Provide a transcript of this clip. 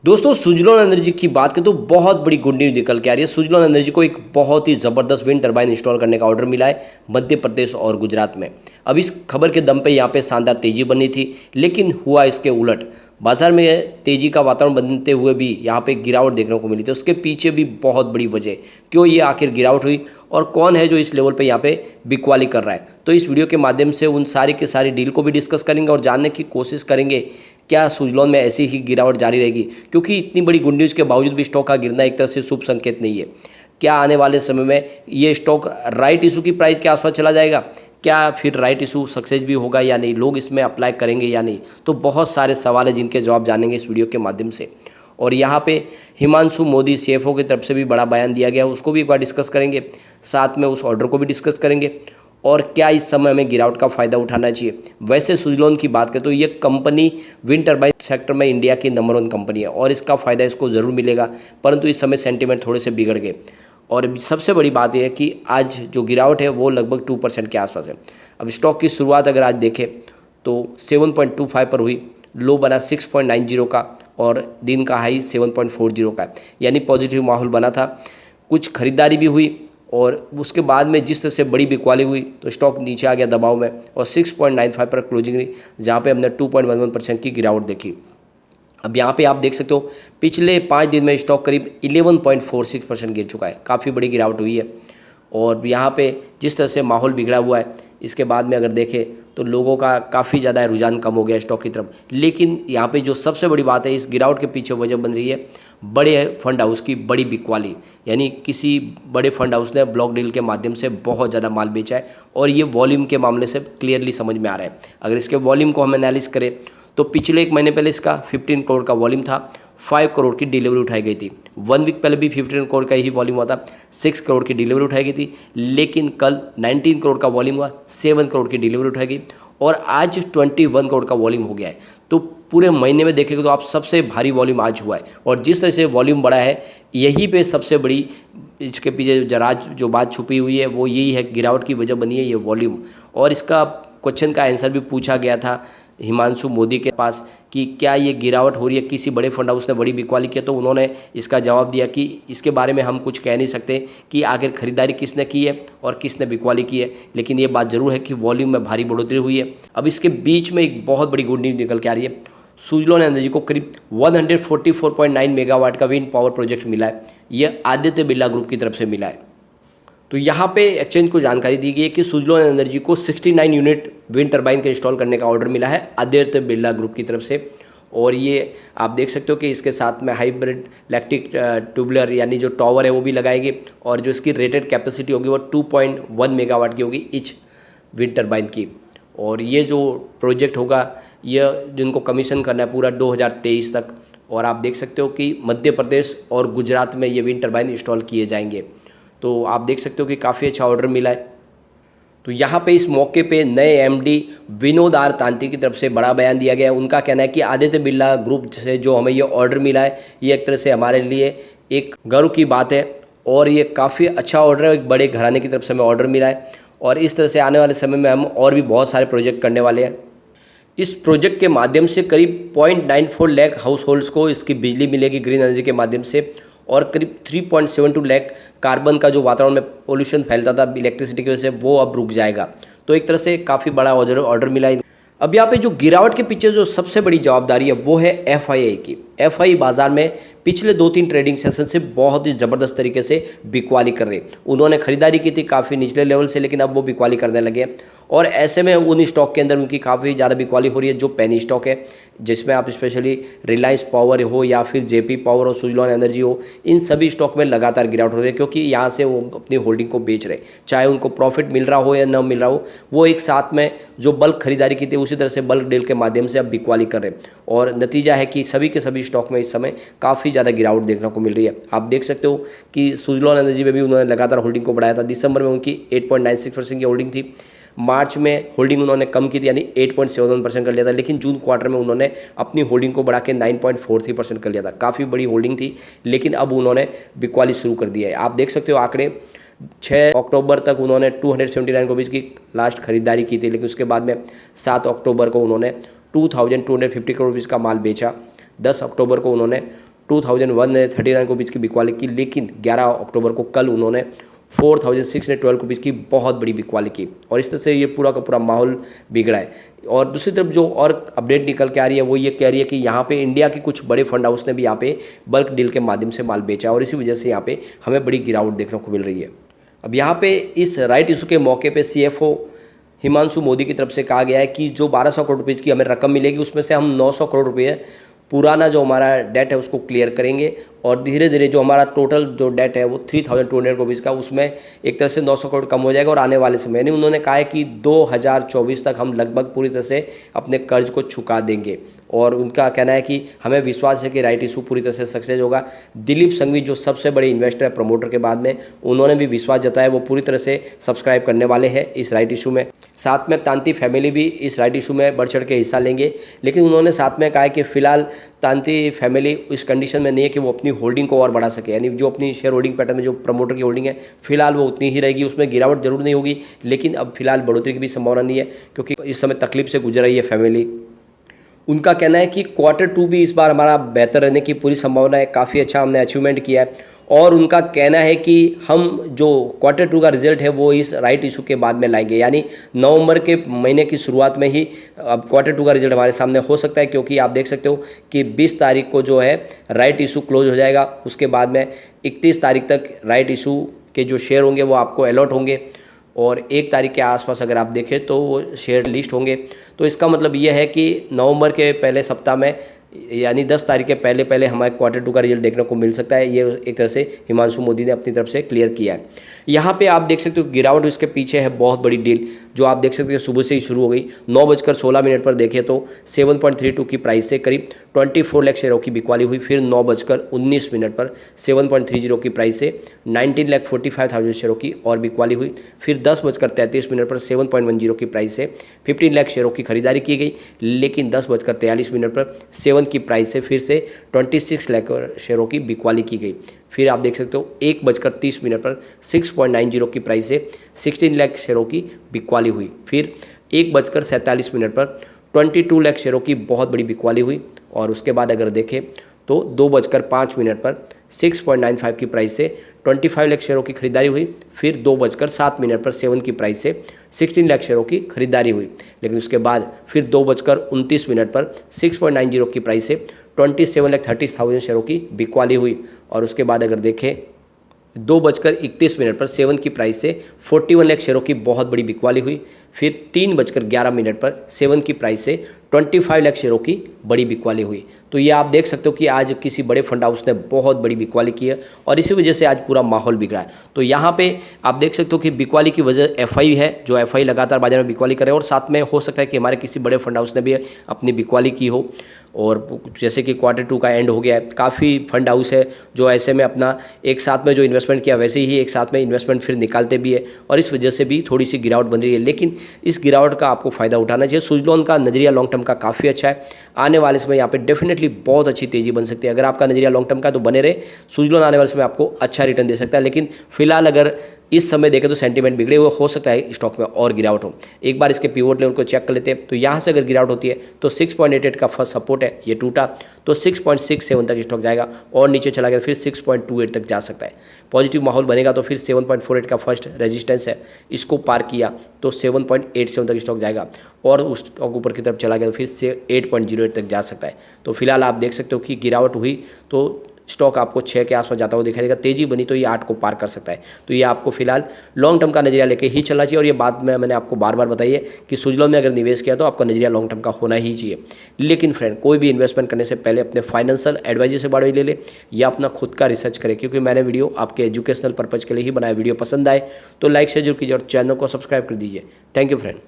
दोस्तों सुजलॉन एनर्जी की बात करें तो बहुत बड़ी गुड न्यूज़ निकल के आ रही है। सुजलॉन एनर्जी को एक बहुत ही ज़बरदस्त विंड टरबाइन इंस्टॉल करने का ऑर्डर मिला है मध्य प्रदेश और गुजरात में। अब इस खबर के दम पे यहाँ पे शानदार तेज़ी बनी थी, लेकिन हुआ इसके उलट। बाजार में तेज़ी का वातावरण बनते हुए भी यहाँ पे गिरावट देखने को मिली थी। उसके पीछे भी बहुत बड़ी वजह, क्यों ये आखिर गिरावट हुई और कौन है जो इस लेवल पे यहाँ पे बिकवाली कर रहा है। तो इस वीडियो के माध्यम से उन सारी की सारी डील को भी डिस्कस करेंगे और जानने की कोशिश करेंगे क्या सुजलॉन में ऐसी ही गिरावट जारी रहेगी, क्योंकि इतनी बड़ी गुड न्यूज़ के बावजूद भी स्टॉक का गिरना एक तरह से शुभ संकेत नहीं है। क्या आने वाले समय में ये स्टॉक राइट इशू की प्राइस के आसपास चला जाएगा, क्या फिर राइट इशू सक्सेस भी होगा या नहीं, लोग इसमें अप्लाई करेंगे या नहीं, तो बहुत सारे सवाल हैं जिनके जवाब जानेंगे इस वीडियो के माध्यम से। और यहाँ पे हिमांशु मोदी सीएफओ की तरफ से भी बड़ा बयान दिया गया, उसको भी एक बार डिस्कस करेंगे, साथ में उस ऑर्डर को भी डिस्कस करेंगे और क्या इस समय हमें गिरावट का फ़ायदा उठाना चाहिए। वैसे सुजलॉन की बात करें तो ये कंपनी विंड टरबाइन सेक्टर में इंडिया की नंबर 1 कंपनी है और इसका फ़ायदा इसको ज़रूर मिलेगा, परंतु इस समय सेंटीमेंट थोड़े से बिगड़ गए। और सबसे बड़ी बात यह है कि आज जो गिरावट है वो लगभग 2% के आसपास है। अब स्टॉक की शुरुआत अगर आज देखें तो 7.25 पर हुई, लो बना 6.90 का और दिन का हाई 7.40 का है, यानी पॉजिटिव माहौल बना था। कुछ खरीदारी भी हुई और उसके बाद में जिस तरह से बड़ी बिकवाली हुई तो स्टॉक नीचे आ गया दबाव में और 6.95 पर क्लोजिंग रही, जहाँ पे हमने 2.11% की गिरावट देखी। अब यहाँ पे आप देख सकते हो पिछले 5 दिन में स्टॉक करीब 11.46% गिर चुका है, काफ़ी बड़ी गिरावट हुई है। और यहाँ पे जिस तरह से माहौल बिगड़ा हुआ है, इसके बाद में अगर देखें तो लोगों का काफ़ी ज़्यादा रुझान कम हो गया स्टॉक की तरफ। लेकिन यहाँ पे जो सबसे बड़ी बात है, इस गिरावट के पीछे वजह बन रही है बड़े फंड हाउस की बड़ी बिकवाली, यानी किसी बड़े फंड हाउस ने ब्लॉक डील के माध्यम से बहुत ज़्यादा माल बेचा है और ये वॉल्यूम के मामले से क्लियरली समझ में आ रहा है। अगर इसके वॉल्यूम को हम एनालिस करें तो पिछले 1 महीने पहले इसका 15 करोड़ का वॉल्यूम था, 5 करोड़ की डिलीवरी उठाई गई थी। 1 वीक पहले भी 15 करोड़ का ही वॉल्यूम हुआ था, 6 करोड़ की डिलीवरी उठाई गई थी। लेकिन कल 19 करोड़ का वॉल्यूम हुआ, 7 करोड़ की डिलीवरी उठाई गई और आज 21 करोड़ का वॉल्यूम हो गया है। तो पूरे महीने में देखेंगे तो आप सबसे भारी वॉल्यूम आज हुआ है और जिस तरह से वॉल्यूम बढ़ा है, यहीं पे सबसे बड़ी इसके पीछे जो बात छुपी हुई है वो यही है, गिरावट की वजह बनी है ये वॉल्यूम। और इसका क्वेश्चन का आंसर भी पूछा गया था हिमांशु मोदी के पास कि क्या ये गिरावट हो रही है, किसी बड़े फंड हाउस ने बड़ी बिकवाली की, तो उन्होंने इसका जवाब दिया कि इसके बारे में हम कुछ कह नहीं सकते कि आखिर खरीदारी किसने की है और किसने बिकवाली की है, लेकिन ये बात ज़रूर है कि वॉल्यूम में भारी बढ़ोतरी हुई है। अब इसके बीच में एक बहुत बड़ी गुड न्यूज़ निकल के आ रही है। सुजलॉन एनर्जी को करीब 144.9 मेगावाट का विंड पावर प्रोजेक्ट मिला है, यह आदित्य बिरला ग्रुप की तरफ से मिला है। तो यहाँ पे एक्सचेंज को जानकारी दी गई है कि सुजलॉन एनर्जी को 69 यूनिट विंड टरबाइन के इंस्टॉल करने का ऑर्डर मिला है आदित्य बिरला ग्रुप की तरफ से। और ये आप देख सकते हो कि इसके साथ में हाइब्रिड इलेक्ट्रिक ट्यूबलर यानी जो टॉवर है वो भी लगाएगी और जो इसकी रेटेड कैपेसिटी होगी वो 2.1 मेगावाट की होगी ईच विंड टरबाइन की। और ये जो प्रोजेक्ट होगा यह जिनको कमीशन करना है पूरा 2023 तक। और आप देख सकते हो कि मध्य प्रदेश और गुजरात में ये विंड टरबाइन इंस्टॉल किए जाएंगे। तो आप देख सकते हो कि काफ़ी अच्छा ऑर्डर मिला है। तो यहाँ पे इस मौके पे नए एमडी विनोद आर तांती की तरफ से बड़ा बयान दिया गया है। उनका कहना है कि आदित्य बिरला ग्रुप से जो हमें ये ऑर्डर मिला है ये एक तरह से हमारे लिए एक गर्व की बात है और ये काफ़ी अच्छा ऑर्डर है, एक बड़े घराने की तरफ से हमें ऑर्डर मिला है और इस तरह से आने वाले समय में हम और भी बहुत सारे प्रोजेक्ट करने वाले हैं। इस प्रोजेक्ट के माध्यम से करीब 0.94 लाख हाउस होल्ड्स को इसकी बिजली मिलेगी ग्रीन एनर्जी के माध्यम से और करीब 3.72 लाख कार्बन का जो वातावरण में पोल्यूशन फैलता था इलेक्ट्रिसिटी की वजह से वो अब रुक जाएगा। तो एक तरह से काफ़ी बड़ा ऑर्डर मिला है। अब यहाँ पे जो गिरावट के पीछे जो सबसे बड़ी जवाबदारी है वो है एफआईआई की। एफआईआई बाजार में पिछले 2-3 ट्रेडिंग सेशन से बहुत ही ज़बरदस्त तरीके से बिकवाली कर रही। उन्होंने खरीदारी की थी काफ़ी निचले लेवल से, लेकिन अब वो बिकवाली करने लगे और ऐसे में उन स्टॉक के अंदर उनकी काफ़ी ज़्यादा बिकवाली हो रही है जो पेनी स्टॉक है, जिसमें आप स्पेशली रिलायंस पावर हो या फिर जेपी पावर हो, सुजलॉन एनर्जी हो, इन सभी स्टॉक में लगातार गिरावट हो रही है क्योंकि यहाँ से वो अपनी होल्डिंग को बेच रहे, चाहे उनको प्रॉफिट मिल रहा हो या न मिल रहा हो, वो एक साथ में जो बल्क खरीदारी की थी उसी तरह से बल्क डील के माध्यम से अब बिकवाली कर रहे हैं और नतीजा है कि सभी के सभी स्टॉक में इस समय काफ़ी ज़्यादा गिरावट देखने को मिल रही है। आप देख सकते हो कि सुजलॉन एनर्जी में भी उन्होंने लगातार होल्डिंग को बढ़ाया था। दिसंबर में उनकी 8.96% की होल्डिंग थी, मार्च में होल्डिंग उन्होंने कम की थी यानी 8.71% कर लिया था, लेकिन जून क्वार्टर में उन्होंने अपनी होल्डिंग को बढ़ा के 9.43% कर लिया था। काफ़ी बड़ी होल्डिंग थी, लेकिन अब उन्होंने बिकवाली शुरू कर दिया है। आप देख सकते हो आंकड़े 6 अक्टूबर तक उन्होंने 279 रुपीज़ की लास्ट खरीदारी की थी, लेकिन उसके बाद में 7 अक्टूबर को उन्होंने 2250 करोड़ रुपीज़ का माल बेचा। 10 अक्टूबर को उन्होंने 2139 रुपीज़ की बिकवाली की, लेकिन 11 अक्टूबर को कल उन्होंने 4612 रुपीज़ की बहुत बड़ी बिकवाली की और इस तरह से ये पूरा का पूरा माहौल बिगड़ा है। और दूसरी तरफ जो और अपडेट निकल के आ रही है वो ये कह रही है कि यहाँ पे इंडिया के कुछ बड़े फंड हाउस ने भी यहाँ पे बल्क डील के माध्यम से माल बेचा और इसी वजह से यहाँ पे हमें बड़ी गिरावट देखने को मिल रही है। अब यहाँ पे इस राइट इशू के मौके पे CFO हिमांशु मोदी की तरफ से कहा गया है कि जो 1200 करोड़ रुपये की हमें रकम मिलेगी उसमें से हम 900 करोड़ रुपये पुराना जो हमारा डेट है उसको क्लियर करेंगे और धीरे धीरे जो हमारा टोटल जो डेट है वो 3200 रुपीज़ का उसमें एक तरह से 900 करोड़ कम हो जाएगा और आने वाले समय यानी उन्होंने कहा है कि 2024 तक हम लगभग पूरी तरह से अपने कर्ज को चुका देंगे और उनका कहना है कि हमें विश्वास है कि राइट इशू पूरी तरह से सक्सेस होगा। दिलीप संघवी जो सबसे बड़े इन्वेस्टर है प्रमोटर के बाद में, उन्होंने भी विश्वास जताया, वो पूरी तरह से सब्सक्राइब करने वाले हैं इस राइट इशू में। साथ में तांती फैमिली भी इस राइट इशू में बढ़ चढ़ के हिस्सा लेंगे, लेकिन उन्होंने साथ में कहा है कि फिलहाल तांती फैमिली इस कंडीशन में नहीं है कि वो अपनी होल्डिंग को और बढ़ा सके, यानी जो अपनी शेयर होल्डिंग पैटर्न में जो प्रमोटर की होल्डिंग है फिलहाल वो उतनी ही रहेगी, उसमें गिरावट जरूर नहीं होगी, लेकिन अब फिलहाल बढ़ोतरी की भी संभावना नहीं है क्योंकि इस समय तकलीफ से गुजर रही है फैमिली। उनका कहना है कि Q2 भी इस बार हमारा बेहतर रहने की पूरी संभावना है, काफ़ी अच्छा हमने अचीवमेंट किया है और उनका कहना है कि हम जो Q2 का रिजल्ट है वो इस राइट इशू के बाद में लाएंगे, यानी नवंबर के महीने की शुरुआत में ही अब Q2 का रिजल्ट हमारे सामने हो सकता है क्योंकि आप देख सकते हो कि 20 तारीख को जो है राइट इशू क्लोज हो जाएगा, उसके बाद में 31 तारीख तक राइट इशू के जो शेयर होंगे वो आपको अलॉट होंगे और 1 तारीख के आसपास अगर आप देखें तो वो शेयर लिस्ट होंगे। तो इसका मतलब ये है कि नवंबर के पहले सप्ताह में यानी 10 तारीख के पहले हमारे Q2 का रिजल्ट देखने को मिल सकता है। ये एक तरह से हिमांशु मोदी ने अपनी तरफ से क्लियर किया है। यहाँ पे आप देख सकते हो गिरावट इसके पीछे है बहुत बड़ी डील जो आप देख सकते हो सुबह से ही शुरू हो गई। 9:16 पर देखें तो 7.32 की प्राइस से करीब 24 लाख शेयरों की बिकवाली हुई। फिर 9:19 पर 7.30 की प्राइस से 19,45,000 शेयरों की और बिकवाली हुई। फिर 10:33 पर 7.10 की प्राइस से 15 लाख शेयरों की खरीदारी की गई, लेकिन 10:43 पर 7 की प्राइस से फिर से 26 लाख शेयरों की बिकवाली की गई। फिर आप देख सकते हो 1:30 पर 6.90 की प्राइस से 16 लाख शेयरों की बिकवाली हुई। फिर 1:47 पर 22 लाख शेयरों की बहुत बड़ी बिकवाली हुई और उसके बाद अगर देखें तो 2:05 पर 6.95 की प्राइस से 25 लाख शेयरों की खरीदारी हुई। फिर 2:07 पर 7 की प्राइस से 16 लाख शेयरों की खरीदारी हुई, लेकिन उसके बाद फिर 2:29 पर 6.90 की प्राइस से 27,30,000 शेयरों की बिकवाली हुई और उसके बाद अगर देखें 2:31 पर 7 की प्राइस से 41 लाख शेयरों की बहुत बड़ी बिकवाली हुई। फिर 3:11 पर 7 की प्राइस से 25 लाख शेयरों की बड़ी बिकवाली हुई। तो ये आप देख सकते हो कि आज किसी बड़े फंड हाउस ने बहुत बड़ी बिकवाली की है और इसी वजह से आज पूरा माहौल बिगड़ा है। तो यहाँ पे आप देख सकते हो कि बिकवाली की वजह FI है, जो FI लगातार बाजार में बिकवाली करे और साथ में हो सकता है कि हमारे किसी बड़े फंड हाउस ने भी अपनी बिकवाली की हो। और जैसे कि Q2 का एंड हो गया है, काफ़ी फंड हाउस है जो ऐसे में अपना एक साथ में जो इन्वेस्टमेंट किया वैसे ही एक साथ में इन्वेस्टमेंट फिर निकालते भी है और इस वजह से भी थोड़ी सी गिरावट बन रही है, लेकिन इस गिरावट का आपको फ़ायदा उठाना चाहिए। सुजलॉन का नज़रिया लॉन्ग टर्म का काफ़ी अच्छा है, आने वाले समय यहाँ पे डेफिनेटली बहुत अच्छी तेज़ी बन सकती है। अगर आपका नज़रिया लॉन्ग टर्म का तो बने रहे, सुजलॉन आने वाले समय आपको अच्छा रिटर्न दे सकता है, लेकिन फिलहाल अगर इस समय देखें तो सेंटीमेंट बिगड़े हुए, हो सकता है स्टॉक में और गिरावट हो। एक बार इसके पिवोट लेवल को चेक कर लेते हैं तो यहाँ से अगर गिरावट होती है तो 6.88 का फर्स्ट सपोर्ट है, ये टूटा तो 6.67 तक स्टॉक जाएगा और नीचे चला गया फिर 6.28 तक जा सकता है। पॉजिटिव माहौल बनेगा तो फिर 7.48 का फर्स्ट रेजिस्टेंस है, इसको पार किया तो 7.87 तक स्टॉक जाएगा और उस स्टॉक ऊपर की तरफ चला गया तो फिर से 8.08 तक जा सकता है। तो फिलहाल आप देख सकते हो कि गिरावट हुई तो स्टॉक आपको 6 के आसपास जाता हुआ दिखाई देगा, तेजी बनी तो ये 8 को पार कर सकता है। तो ये आपको फिलहाल लॉन्ग टर्म का नजरिया लेके ही चलना चाहिए और ये बात मैंने आपको बार बार बताई है कि सुजलॉन में अगर निवेश किया तो आपका नजरिया लॉन्ग टर्म का होना ही चाहिए। लेकिन फ्रेंड, कोई भी इन्वेस्टमेंट करने से पहले अपने फाइनेंशियल एडवाइजर से बात ले ले या अपना खुद का रिसर्च करें, क्योंकि मैंने वीडियो आपके एजुकेशनल पर्पज़ के लिए ही बनाया। वीडियो पसंद आए तो लाइक शेयर जरूर कीजिए और चैनल को सब्सक्राइब कर दीजिए। Thank you friend.